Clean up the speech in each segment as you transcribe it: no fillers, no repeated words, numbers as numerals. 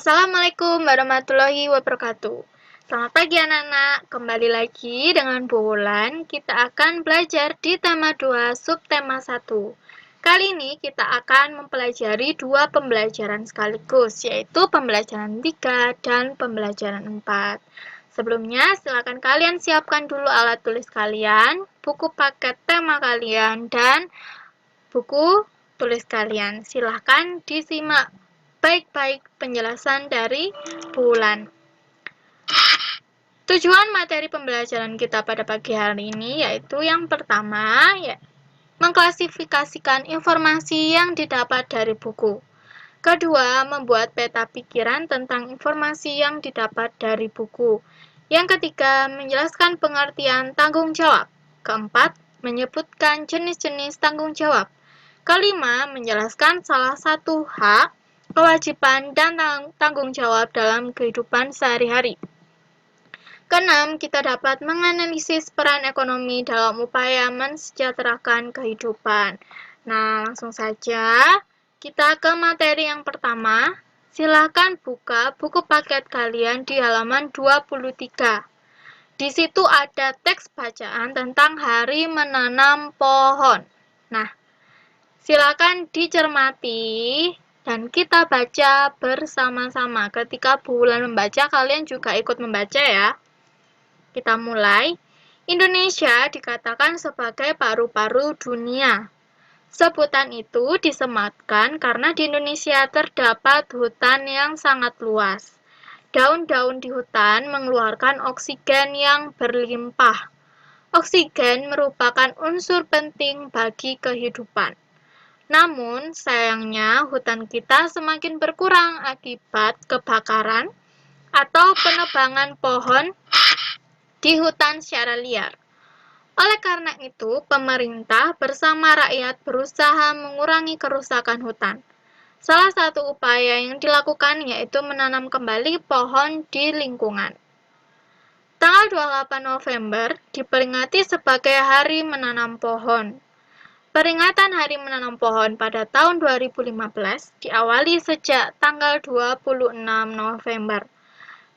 Assalamualaikum warahmatullahi wabarakatuh. Selamat pagi anak-anak, kembali lagi dengan Bu Wulan. Kita akan belajar di tema 2 subtema 1. Kali ini kita akan mempelajari dua pembelajaran sekaligus, yaitu pembelajaran 3 dan pembelajaran 4. Sebelumnya, silakan kalian siapkan dulu alat tulis kalian, buku paket tema kalian, dan buku tulis kalian. Silahkan disimak baik-baik penjelasan dari Bulan. Tujuan materi pembelajaran kita pada pagi hari ini yaitu yang pertama, mengklasifikasikan informasi yang didapat dari buku. Kedua, membuat peta pikiran tentang informasi yang didapat dari buku. Yang ketiga, menjelaskan pengertian tanggung jawab. Keempat, menyebutkan jenis-jenis tanggung jawab. Kelima, menjelaskan salah satu hak, kewajiban, dan tanggung jawab dalam kehidupan sehari-hari. Keenam, kita dapat menganalisis peran ekonomi dalam upaya mensejahterakan kehidupan. Nah, langsung saja kita ke materi yang pertama. Silakan buka buku paket kalian di halaman 23. Di situ ada teks bacaan tentang hari menanam pohon. Nah, silakan dicermati dan kita baca bersama-sama. Ketika Bu Wulan membaca, kalian juga ikut membaca ya. Kita mulai. Indonesia dikatakan sebagai paru-paru dunia. Sebutan itu disematkan karena di Indonesia terdapat hutan yang sangat luas. Daun-daun di hutan mengeluarkan oksigen yang berlimpah. Oksigen merupakan unsur penting bagi kehidupan. Namun, sayangnya hutan kita semakin berkurang akibat kebakaran atau penebangan pohon di hutan secara liar. Oleh karena itu, pemerintah bersama rakyat berusaha mengurangi kerusakan hutan. Salah satu upaya yang dilakukan yaitu menanam kembali pohon di lingkungan. Tanggal 28 November diperingati sebagai Hari Menanam Pohon. Peringatan Hari Menanam Pohon pada tahun 2015 diawali sejak tanggal 26 November.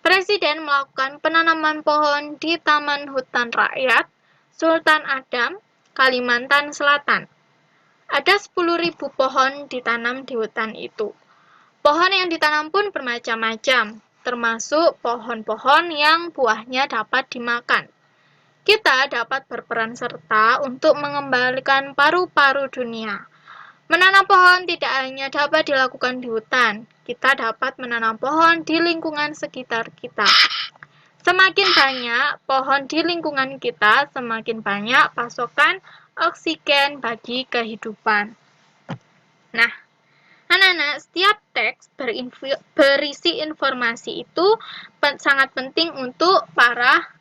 Presiden melakukan penanaman pohon di Taman Hutan Rakyat Sultan Adam, Kalimantan Selatan. Ada 10.000 pohon ditanam di hutan itu. Pohon yang ditanam pun bermacam-macam, termasuk pohon-pohon yang buahnya dapat dimakan. Kita dapat berperan serta untuk mengembalikan paru-paru dunia. Menanam pohon tidak hanya dapat dilakukan di hutan, kita dapat menanam pohon di lingkungan sekitar kita. Semakin banyak pohon di lingkungan kita, semakin banyak pasokan oksigen bagi kehidupan. Nah, anak-anak, setiap teks berisi informasi itu sangat penting untuk para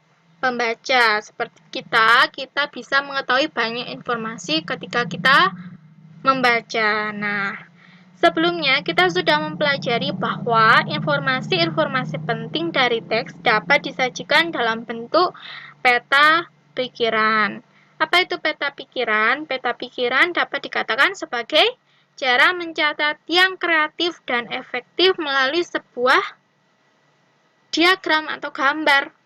pembaca. Seperti kita bisa mengetahui banyak informasi ketika kita membaca. Nah, sebelumnya kita sudah mempelajari bahwa informasi-informasi penting dari teks dapat disajikan dalam bentuk peta pikiran. Apa itu peta pikiran? Peta pikiran dapat dikatakan sebagai cara mencatat yang kreatif dan efektif melalui sebuah diagram atau gambar.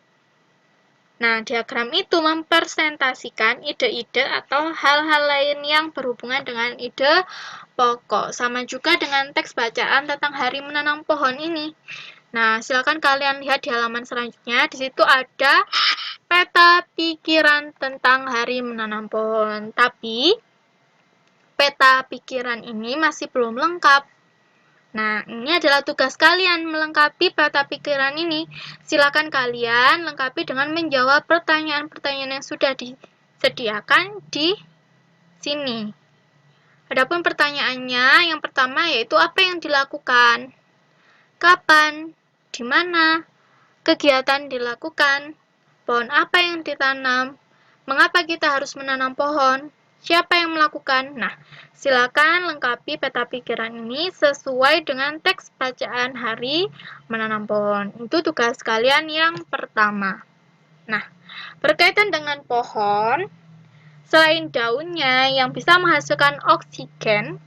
Nah, diagram itu mempresentasikan ide-ide atau hal-hal lain yang berhubungan dengan ide pokok. Sama juga dengan teks bacaan tentang Hari Menanam Pohon ini. Nah, silakan kalian lihat di halaman selanjutnya. Di situ ada peta pikiran tentang Hari Menanam Pohon. Tapi, peta pikiran ini masih belum lengkap. Nah, ini adalah tugas kalian melengkapi peta pikiran ini. Silakan kalian lengkapi dengan menjawab pertanyaan-pertanyaan yang sudah disediakan di sini. Adapun pertanyaannya, yang pertama yaitu apa yang dilakukan? Kapan? Di mana? Kegiatan dilakukan? Pohon apa yang ditanam? Mengapa kita harus menanam pohon? Siapa yang melakukan? Nah, silakan lengkapi peta pikiran ini sesuai dengan teks bacaan Hari Menanam Pohon. Itu tugas kalian yang pertama. Nah, berkaitan dengan pohon, selain daunnya yang bisa menghasilkan oksigen,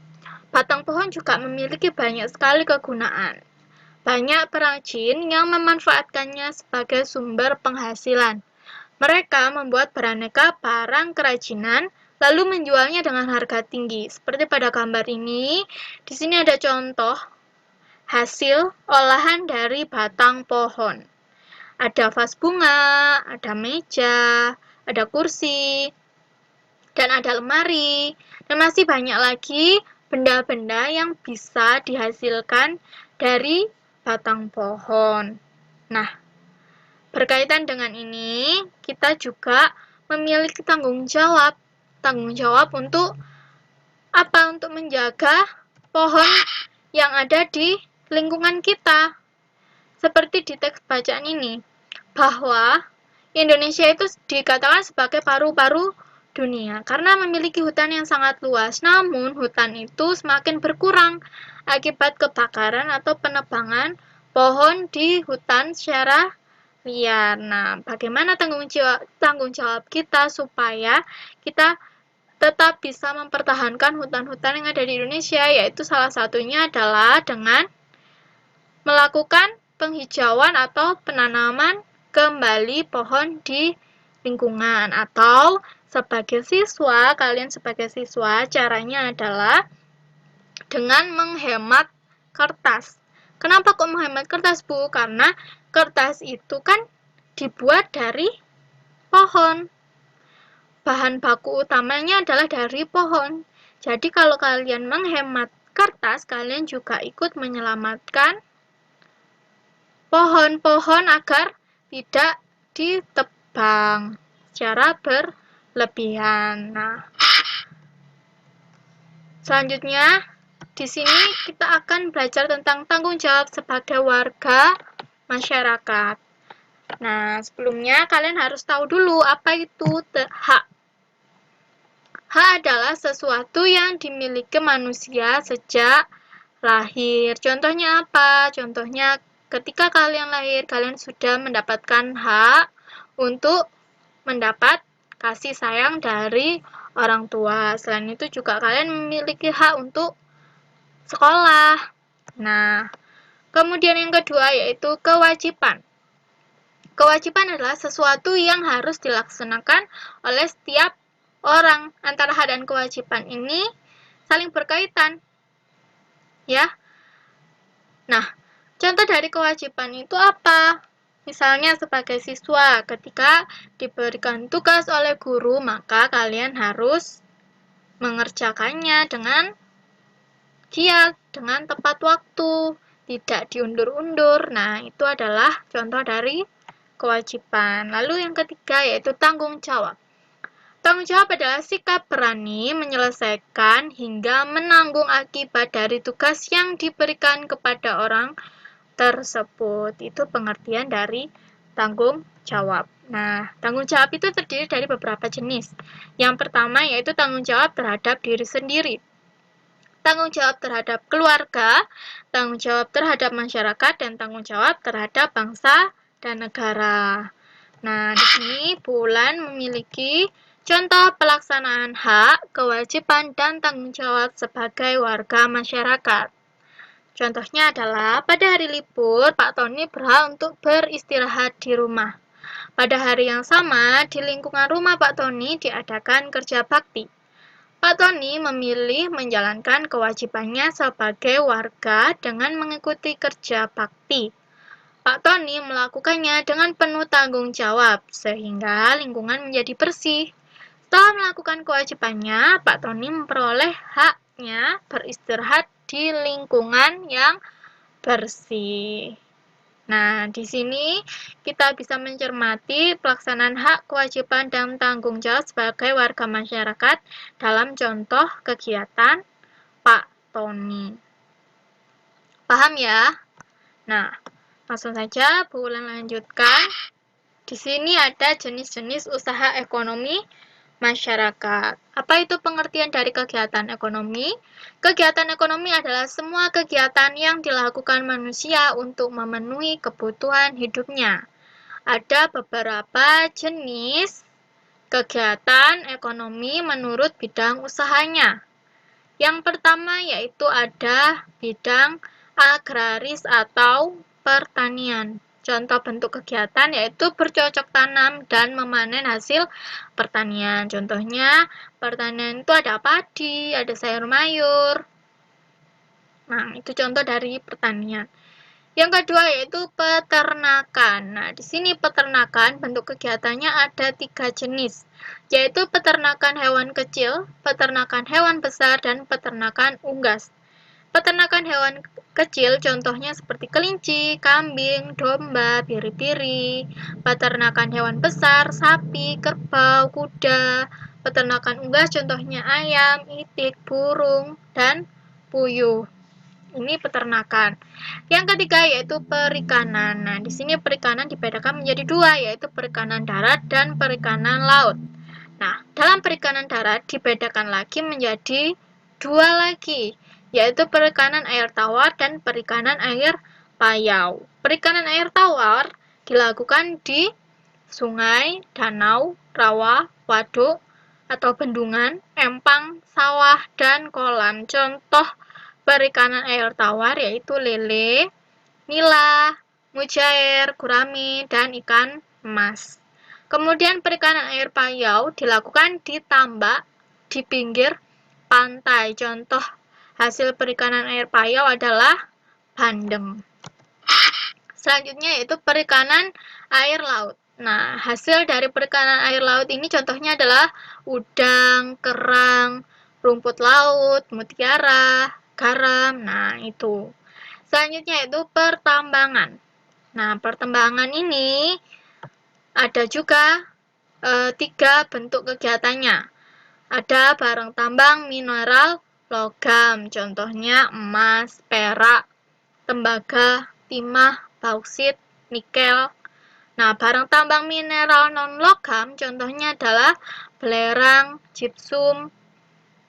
batang pohon juga memiliki banyak sekali kegunaan. Banyak perajin yang memanfaatkannya sebagai sumber penghasilan. Mereka membuat beraneka barang kerajinan lalu menjualnya dengan harga tinggi. Seperti pada gambar ini, di sini ada contoh hasil olahan dari batang pohon. Ada vas bunga, ada meja, ada kursi, dan ada lemari, dan masih banyak lagi benda-benda yang bisa dihasilkan dari batang pohon. Nah, berkaitan dengan ini, kita juga memiliki tanggung jawab. Tanggung jawab untuk apa? Untuk menjaga pohon yang ada di lingkungan kita. Seperti di teks bacaan ini, bahwa Indonesia itu dikatakan sebagai paru-paru dunia karena memiliki hutan yang sangat luas. Namun, hutan itu semakin berkurang akibat kebakaran atau penebangan pohon di hutan secara liar. Nah, bagaimana tanggung jawab kita supaya kita tetap bisa mempertahankan hutan-hutan yang ada di Indonesia, yaitu salah satunya adalah dengan melakukan penghijauan atau penanaman kembali pohon di lingkungan. Atau kalian sebagai siswa, caranya adalah dengan menghemat kertas. Kenapa kok menghemat kertas, Bu? Karena kertas itu kan dibuat dari pohon. Bahan baku utamanya adalah dari pohon. Jadi kalau kalian menghemat kertas, kalian juga ikut menyelamatkan pohon-pohon agar tidak ditebang secara berlebihan. Nah, selanjutnya di sini kita akan belajar tentang tanggung jawab sebagai warga masyarakat. Nah, sebelumnya kalian harus tahu dulu apa itu hak. Hak adalah sesuatu yang dimiliki manusia sejak lahir. Contohnya apa? Contohnya ketika kalian lahir, kalian sudah mendapatkan hak untuk mendapat kasih sayang dari orang tua. Selain itu juga kalian memiliki hak untuk sekolah. Nah, kemudian yang kedua yaitu kewajiban. Kewajiban adalah sesuatu yang harus dilaksanakan oleh setiap orang. Antara hak dan kewajiban ini saling berkaitan. Ya. Nah, contoh dari kewajiban itu apa? Misalnya sebagai siswa, ketika diberikan tugas oleh guru, maka kalian harus mengerjakannya dengan giat, dengan tepat waktu, tidak diundur-undur. Nah, itu adalah contoh dari kewajiban. Lalu yang ketiga yaitu tanggung jawab. Tanggung jawab adalah sikap berani menyelesaikan hingga menanggung akibat dari tugas yang diberikan kepada orang tersebut. Itu pengertian dari tanggung jawab. Nah, tanggung jawab itu terdiri dari beberapa jenis. Yang pertama yaitu tanggung jawab terhadap diri sendiri. Tanggung jawab terhadap keluarga, tanggung jawab terhadap masyarakat, dan tanggung jawab terhadap bangsa dan negara. Nah, di sini Bulan memiliki contoh pelaksanaan hak, kewajiban, dan tanggung jawab sebagai warga masyarakat. Contohnya adalah pada hari libur, Pak Tony berhak untuk beristirahat di rumah. Pada hari yang sama, di lingkungan rumah Pak Tony diadakan kerja bakti. Pak Tony memilih menjalankan kewajibannya sebagai warga dengan mengikuti kerja bakti. Pak Tony melakukannya dengan penuh tanggung jawab, sehingga lingkungan menjadi bersih. Setelah melakukan kewajibannya, Pak Tony memperoleh haknya beristirahat di lingkungan yang bersih. Nah, di sini kita bisa mencermati pelaksanaan hak, kewajiban, dan tanggung jawab sebagai warga masyarakat dalam contoh kegiatan Pak Tony. Paham ya? Nah, langsung saja Bu Ulan lanjutkan. Di sini ada jenis-jenis usaha ekonomi masyarakat. Apa itu pengertian dari kegiatan ekonomi? Kegiatan ekonomi adalah semua kegiatan yang dilakukan manusia untuk memenuhi kebutuhan hidupnya. Ada beberapa jenis kegiatan ekonomi menurut bidang usahanya. Yang pertama yaitu ada bidang agraris atau pertanian. Contoh bentuk kegiatan yaitu bercocok tanam dan memanen hasil pertanian. Contohnya, pertanian itu ada padi, ada sayur mayur. Nah, itu contoh dari pertanian. Yang kedua yaitu peternakan. Nah, di sini peternakan bentuk kegiatannya ada 3 jenis, yaitu peternakan hewan kecil, peternakan hewan besar, dan peternakan unggas. Peternakan hewan kecil contohnya seperti kelinci, kambing, domba, biri-biri. Peternakan hewan besar, sapi, kerbau, kuda. Peternakan unggas contohnya ayam, itik, burung, dan puyuh. Ini peternakan. Yang ketiga yaitu perikanan. Nah, di sini perikanan dibedakan menjadi 2, yaitu perikanan darat dan perikanan laut. Nah, dalam perikanan darat dibedakan lagi menjadi 2 lagi, yaitu perikanan air tawar dan perikanan air payau. Perikanan air tawar dilakukan di sungai, danau, rawa, waduk, atau bendungan, empang, sawah, dan kolam. Contoh perikanan air tawar yaitu lele, nila, mujair, gurami, dan ikan emas. Kemudian perikanan air payau dilakukan di tambak di pinggir pantai. Contoh hasil perikanan air payau adalah bandeng. Selanjutnya yaitu perikanan air laut. Nah, hasil dari perikanan air laut ini contohnya adalah udang, kerang, rumput laut, mutiara, garam. Nah, itu. Selanjutnya yaitu pertambangan. Nah, pertambangan ini ada juga 3 bentuk kegiatannya. Ada barang tambang mineral logam, contohnya emas, perak, tembaga, timah, bauksit, nikel. Nah, barang tambang mineral non-logam contohnya adalah belerang, gypsum,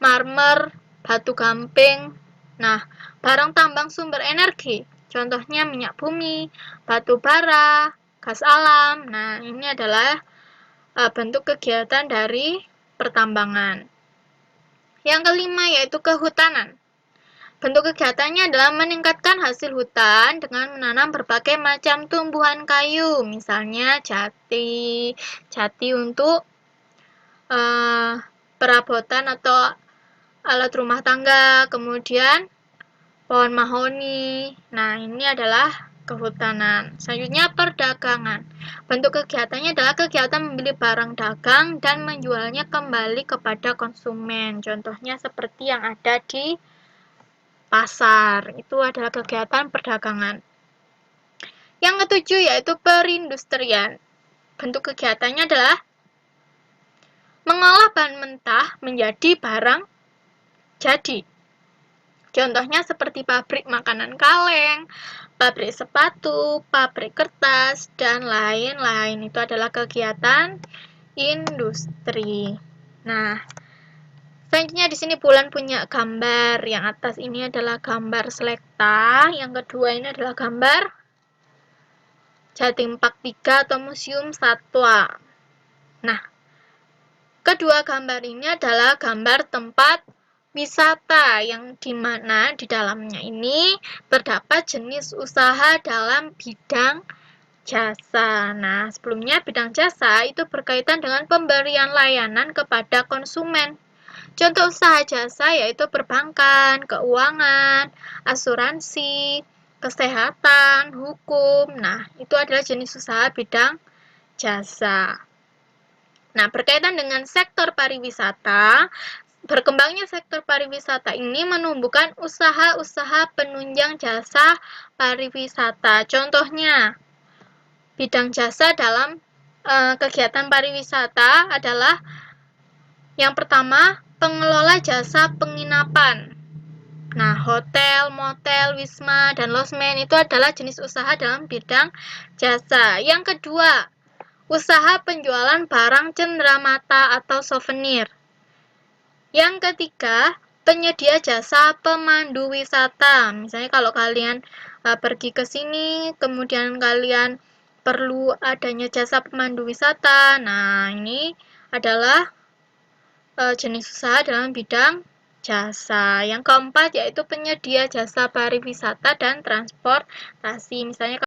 marmer, batu gamping. Nah, barang tambang sumber energi contohnya minyak bumi, batu bara, gas alam. Nah, ini adalah bentuk kegiatan dari pertambangan. Yang kelima yaitu kehutanan. Bentuk kegiatannya adalah meningkatkan hasil hutan dengan menanam berbagai macam tumbuhan kayu, misalnya jati untuk perabotan atau alat rumah tangga, kemudian pohon mahoni. Nah, ini adalah kehutanan. Selanjutnya perdagangan. Bentuk kegiatannya adalah kegiatan membeli barang dagang dan menjualnya kembali kepada konsumen. Contohnya seperti yang ada di pasar. Itu adalah kegiatan perdagangan. Yang ketujuh yaitu perindustrian. Bentuk kegiatannya adalah mengolah bahan mentah menjadi barang jadi. Contohnya seperti pabrik makanan kaleng, pabrik sepatu, pabrik kertas, dan lain-lain. Itu adalah kegiatan industri. Nah, selanjutnya di sini Bulan punya gambar. Yang atas ini adalah gambar selekta, yang kedua ini adalah gambar Jatim Park 3 atau Museum Satwa. Nah, kedua gambar ini adalah gambar tempat wisata yang dimana di dalamnya ini terdapat jenis usaha dalam bidang jasa. Nah, sebelumnya bidang jasa itu berkaitan dengan pemberian layanan kepada konsumen. Contoh usaha jasa yaitu perbankan, keuangan, asuransi, kesehatan, hukum. Nah, itu adalah jenis usaha bidang jasa. Nah, berkaitan dengan sektor pariwisata, berkembangnya sektor pariwisata ini menumbuhkan usaha-usaha penunjang jasa pariwisata. Contohnya, bidang jasa dalam kegiatan pariwisata adalah yang pertama, pengelola jasa penginapan. Nah, hotel, motel, wisma, dan losmen itu adalah jenis usaha dalam bidang jasa. Yang kedua, usaha penjualan barang cenderamata atau souvenir. Yang ketiga, penyedia jasa pemandu wisata. Misalnya kalau kalian pergi ke sini, kemudian kalian perlu adanya jasa pemandu wisata. Nah, ini adalah jenis usaha dalam bidang jasa. Yang keempat yaitu penyedia jasa pariwisata dan transportasi. Misalnya